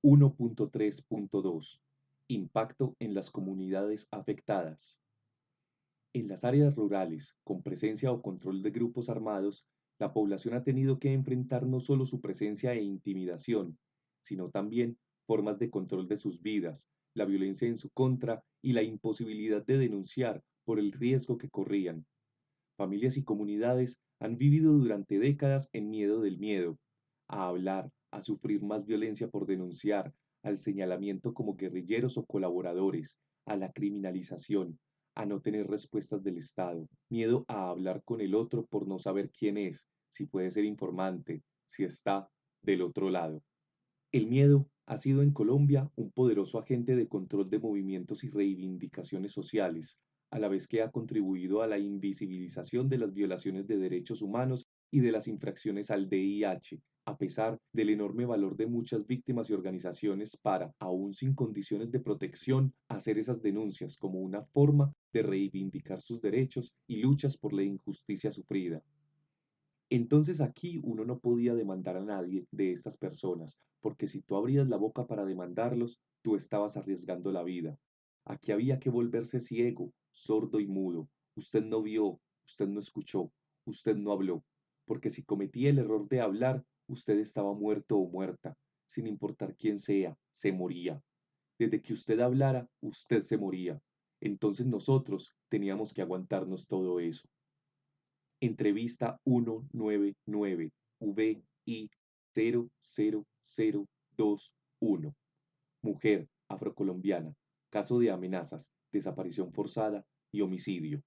1.3.2 Impacto en las comunidades afectadas. En las áreas rurales, con presencia o control de grupos armados, la población ha tenido que enfrentar no solo su presencia e intimidación, sino también formas de control de sus vidas, la violencia en su contra y la imposibilidad de denunciar por el riesgo que corrían. Familias y comunidades han vivido durante décadas en miedo del miedo, a hablar, a sufrir más violencia por denunciar, al señalamiento como guerrilleros o colaboradores, a la criminalización, a no tener respuestas del Estado, miedo a hablar con el otro por no saber quién es, si puede ser informante, si está del otro lado. El miedo ha sido en Colombia un poderoso agente de control de movimientos y reivindicaciones sociales, a la vez que ha contribuido a la invisibilización de las violaciones de derechos humanos y de las infracciones al DIH, a pesar del enorme valor de muchas víctimas y organizaciones para, aún sin condiciones de protección, hacer esas denuncias como una forma de reivindicar sus derechos y luchas por la injusticia sufrida. Entonces aquí uno no podía demandar a nadie de estas personas, porque si tú abrías la boca para demandarlos, tú estabas arriesgando la vida. Aquí había que volverse ciego, sordo y mudo. Usted no vio, usted no escuchó, usted no habló, porque si cometía el error de hablar, usted estaba muerto o muerta, sin importar quién sea, se moría. Desde que usted hablara, usted se moría. Entonces nosotros teníamos que aguantarnos todo eso. Entrevista 199 VI 00021. Mujer afrocolombiana. Caso de amenazas, desaparición forzada y homicidio.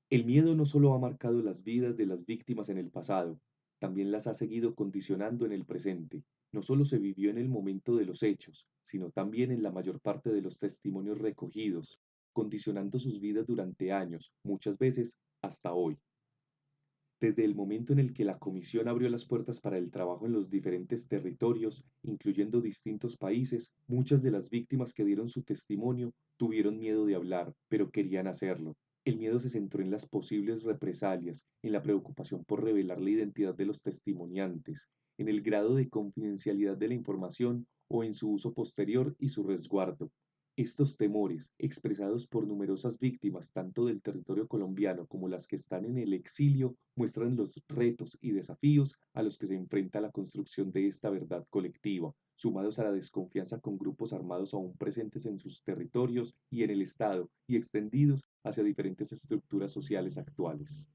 El miedo no solo ha marcado las vidas de las víctimas en el pasado, también las ha seguido condicionando en el presente. No solo se vivió en el momento de los hechos, sino también en la mayor parte de los testimonios recogidos, condicionando sus vidas durante años, muchas veces hasta hoy. Desde el momento en el que la Comisión abrió las puertas para el trabajo en los diferentes territorios, incluyendo distintos países, muchas de las víctimas que dieron su testimonio tuvieron miedo de hablar, pero querían hacerlo. El miedo se centró en las posibles represalias, en la preocupación por revelar la identidad de los testimoniantes, en el grado de confidencialidad de la información o en su uso posterior y su resguardo. Estos temores, expresados por numerosas víctimas tanto del territorio colombiano como las que están en el exilio, muestran los retos y desafíos a los que se enfrenta la construcción de esta verdad colectiva, sumados a la desconfianza con grupos armados aún presentes en sus territorios y en el Estado y extendidos hacia diferentes estructuras sociales actuales.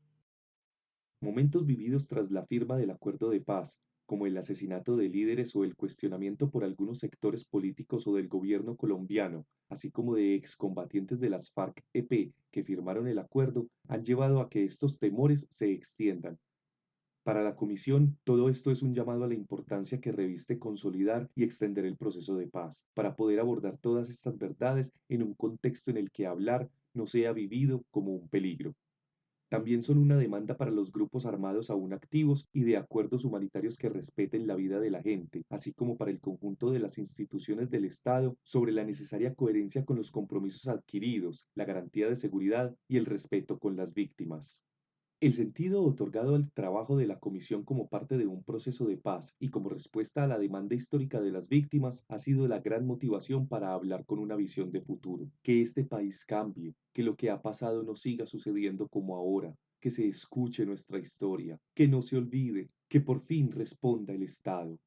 Momentos vividos tras la firma del acuerdo de paz, como el asesinato de líderes o el cuestionamiento por algunos sectores políticos o del gobierno colombiano, así como de excombatientes de las FARC-EP que firmaron el acuerdo, han llevado a que estos temores se extiendan. Para la Comisión, todo esto es un llamado a la importancia que reviste consolidar y extender el proceso de paz, para poder abordar todas estas verdades en un contexto en el que hablar no sea vivido como un peligro. También son una demanda para los grupos armados aún activos y de acuerdos humanitarios que respeten la vida de la gente, así como para el conjunto de las instituciones del Estado sobre la necesaria coherencia con los compromisos adquiridos, la garantía de seguridad y el respeto con las víctimas. El sentido otorgado al trabajo de la Comisión como parte de un proceso de paz y como respuesta a la demanda histórica de las víctimas ha sido la gran motivación para hablar con una visión de futuro. Que este país cambie, que lo que ha pasado no siga sucediendo como ahora, que se escuche nuestra historia, que no se olvide, que por fin responda el Estado.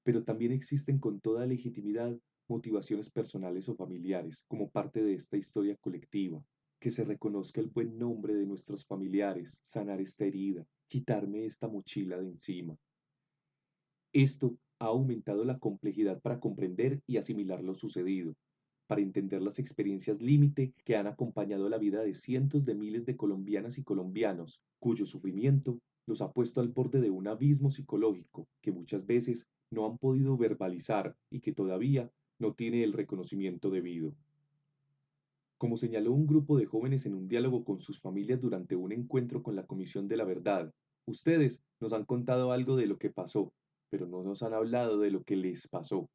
Pero también existen con toda legitimidad motivaciones personales o familiares como parte de esta historia colectiva, que se reconozca el buen nombre de nuestros familiares, sanar esta herida, quitarme esta mochila de encima. Esto ha aumentado la complejidad para comprender y asimilar lo sucedido, para entender las experiencias límite que han acompañado la vida de cientos de miles de colombianas y colombianos, cuyo sufrimiento los ha puesto al borde de un abismo psicológico que muchas veces no han podido verbalizar y que todavía no tiene el reconocimiento debido. Como señaló un grupo de jóvenes en un diálogo con sus familias durante un encuentro con la Comisión de la Verdad, ustedes nos han contado algo de lo que pasó, pero no nos han hablado de lo que les pasó.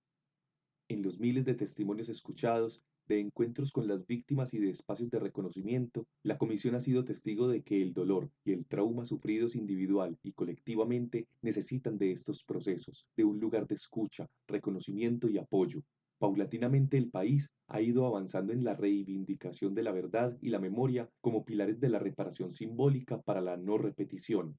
En los miles de testimonios escuchados, de encuentros con las víctimas y de espacios de reconocimiento, la Comisión ha sido testigo de que el dolor y el trauma sufridos individual y colectivamente necesitan de estos procesos, de un lugar de escucha, reconocimiento y apoyo. Paulatinamente el país ha ido avanzando en la reivindicación de la verdad y la memoria como pilares de la reparación simbólica para la no repetición.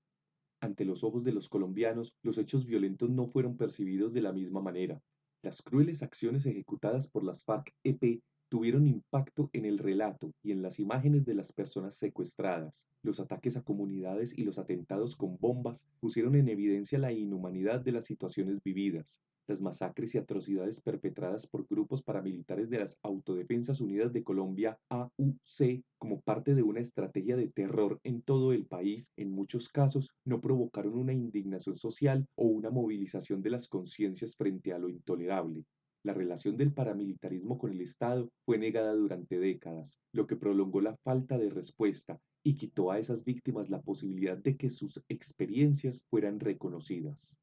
Ante los ojos de los colombianos, los hechos violentos no fueron percibidos de la misma manera. Las crueles acciones ejecutadas por las FARC-EP tuvieron impacto en el relato y en las imágenes de las personas secuestradas. Los ataques a comunidades y los atentados con bombas pusieron en evidencia la inhumanidad de las situaciones vividas. Las masacres y atrocidades perpetradas por grupos paramilitares de las Autodefensas Unidas de Colombia, AUC, como parte de una estrategia de terror en todo el país, en muchos casos no provocaron una indignación social o una movilización de las conciencias frente a lo intolerable. La relación del paramilitarismo con el Estado fue negada durante décadas, lo que prolongó la falta de respuesta y quitó a esas víctimas la posibilidad de que sus experiencias fueran reconocidas.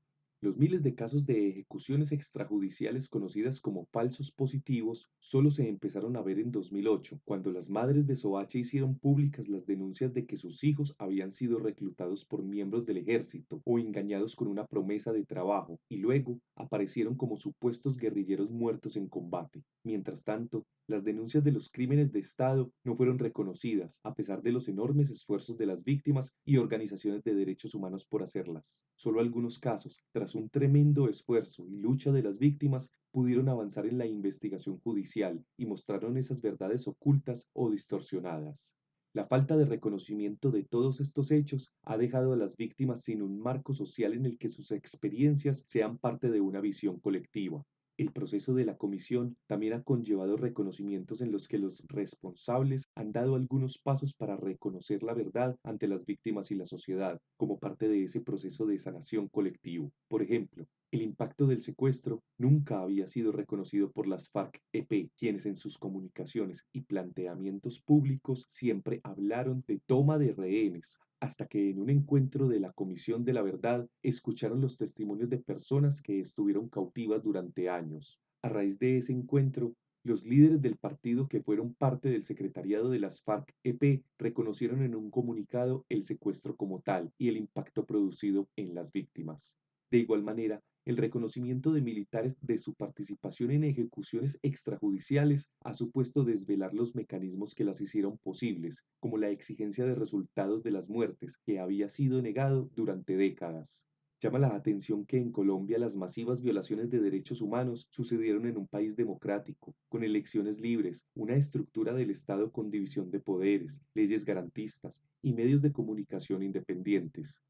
Los miles de casos de ejecuciones extrajudiciales conocidas como falsos positivos solo se empezaron a ver en 2008, cuando las madres de Soacha hicieron públicas las denuncias de que sus hijos habían sido reclutados por miembros del ejército o engañados con una promesa de trabajo y luego aparecieron como supuestos guerrilleros muertos en combate. Mientras tanto, las denuncias de los crímenes de Estado no fueron reconocidas, a pesar de los enormes esfuerzos de las víctimas y organizaciones de derechos humanos por hacerlas. Solo algunos casos, tras un tremendo esfuerzo y lucha de las víctimas, pudieron avanzar en la investigación judicial y mostraron esas verdades ocultas o distorsionadas. La falta de reconocimiento de todos estos hechos ha dejado a las víctimas sin un marco social en el que sus experiencias sean parte de una visión colectiva. El proceso de la comisión también ha conllevado reconocimientos en los que los responsables han dado algunos pasos para reconocer la verdad ante las víctimas y la sociedad, como parte de ese proceso de sanación colectivo. Por ejemplo, el impacto del secuestro nunca había sido reconocido por las FARC-EP, quienes en sus comunicaciones y planteamientos públicos siempre hablaron de toma de rehenes, hasta que en un encuentro de la Comisión de la Verdad escucharon los testimonios de personas que estuvieron cautivas durante años. A raíz de ese encuentro, los líderes del partido que fueron parte del secretariado de las FARC-EP reconocieron en un comunicado el secuestro como tal y el impacto producido en las víctimas. De igual manera, el reconocimiento de militares de su participación en ejecuciones extrajudiciales ha supuesto desvelar los mecanismos que las hicieron posibles, como la exigencia de resultados de las muertes, que había sido negado durante décadas. Llama la atención que en Colombia las masivas violaciones de derechos humanos sucedieron en un país democrático, con elecciones libres, una estructura del Estado con división de poderes, leyes garantistas y medios de comunicación independientes.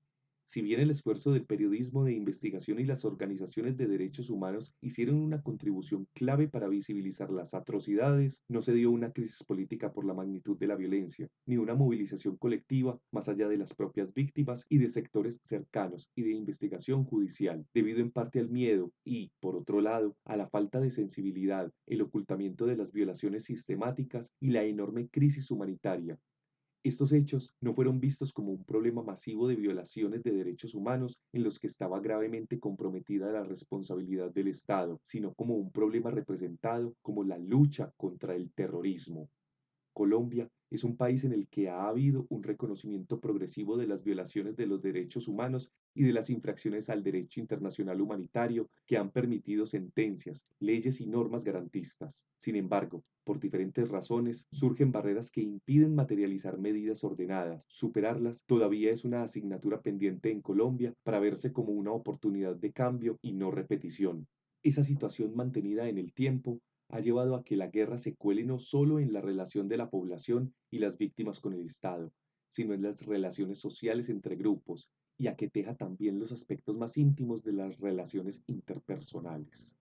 Si bien el esfuerzo del periodismo de investigación y las organizaciones de derechos humanos hicieron una contribución clave para visibilizar las atrocidades, no se dio una crisis política por la magnitud de la violencia, ni una movilización colectiva más allá de las propias víctimas y de sectores cercanos y de investigación judicial, debido en parte al miedo y, por otro lado, a la falta de sensibilidad, el ocultamiento de las violaciones sistemáticas y la enorme crisis humanitaria. Estos hechos no fueron vistos como un problema masivo de violaciones de derechos humanos en los que estaba gravemente comprometida la responsabilidad del Estado, sino como un problema representado como la lucha contra el terrorismo. Colombia es un país en el que ha habido un reconocimiento progresivo de las violaciones de los derechos humanos y de las infracciones al derecho internacional humanitario que han permitido sentencias, leyes y normas garantistas. Sin embargo, por diferentes razones, surgen barreras que impiden materializar medidas ordenadas. Superarlas todavía es una asignatura pendiente en Colombia para verse como una oportunidad de cambio y no repetición. Esa situación mantenida en el tiempo ha llevado a que la guerra se cuele no solo en la relación de la población y las víctimas con el Estado, sino en las relaciones sociales entre grupos y a que teja también los aspectos más íntimos de las relaciones interpersonales.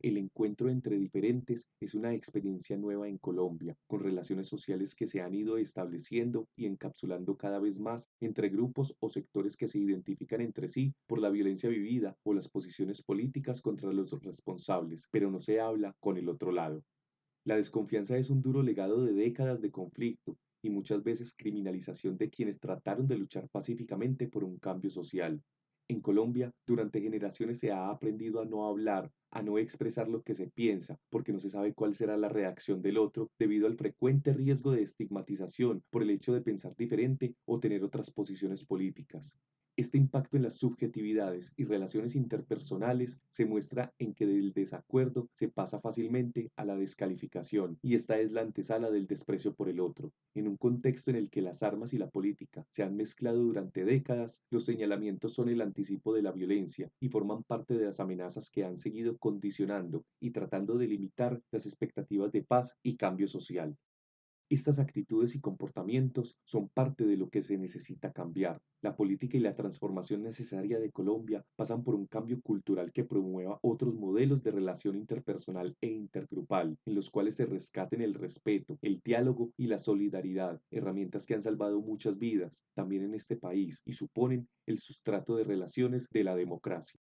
El encuentro entre diferentes es una experiencia nueva en Colombia, con relaciones sociales que se han ido estableciendo y encapsulando cada vez más entre grupos o sectores que se identifican entre sí por la violencia vivida o las posiciones políticas contra los responsables, pero no se habla con el otro lado. La desconfianza es un duro legado de décadas de conflicto y muchas veces criminalización de quienes trataron de luchar pacíficamente por un cambio social. En Colombia, durante generaciones se ha aprendido a no hablar, a no expresar lo que se piensa, porque no se sabe cuál será la reacción del otro debido al frecuente riesgo de estigmatización por el hecho de pensar diferente o tener otras posiciones políticas. Este impacto en las subjetividades y relaciones interpersonales se muestra en que del desacuerdo se pasa fácilmente a la descalificación, y esta es la antesala del desprecio por el otro. En un contexto en el que las armas y la política se han mezclado durante décadas, los señalamientos son el anticipo de la violencia y forman parte de las amenazas que han seguido condicionando y tratando de limitar las expectativas de paz y cambio social. Estas actitudes y comportamientos son parte de lo que se necesita cambiar. La política y la transformación necesaria de Colombia pasan por un cambio cultural que promueva otros modelos de relación interpersonal e intergrupal, en los cuales se rescaten el respeto, el diálogo y la solidaridad, herramientas que han salvado muchas vidas también en este país y suponen el sustrato de relaciones de la democracia.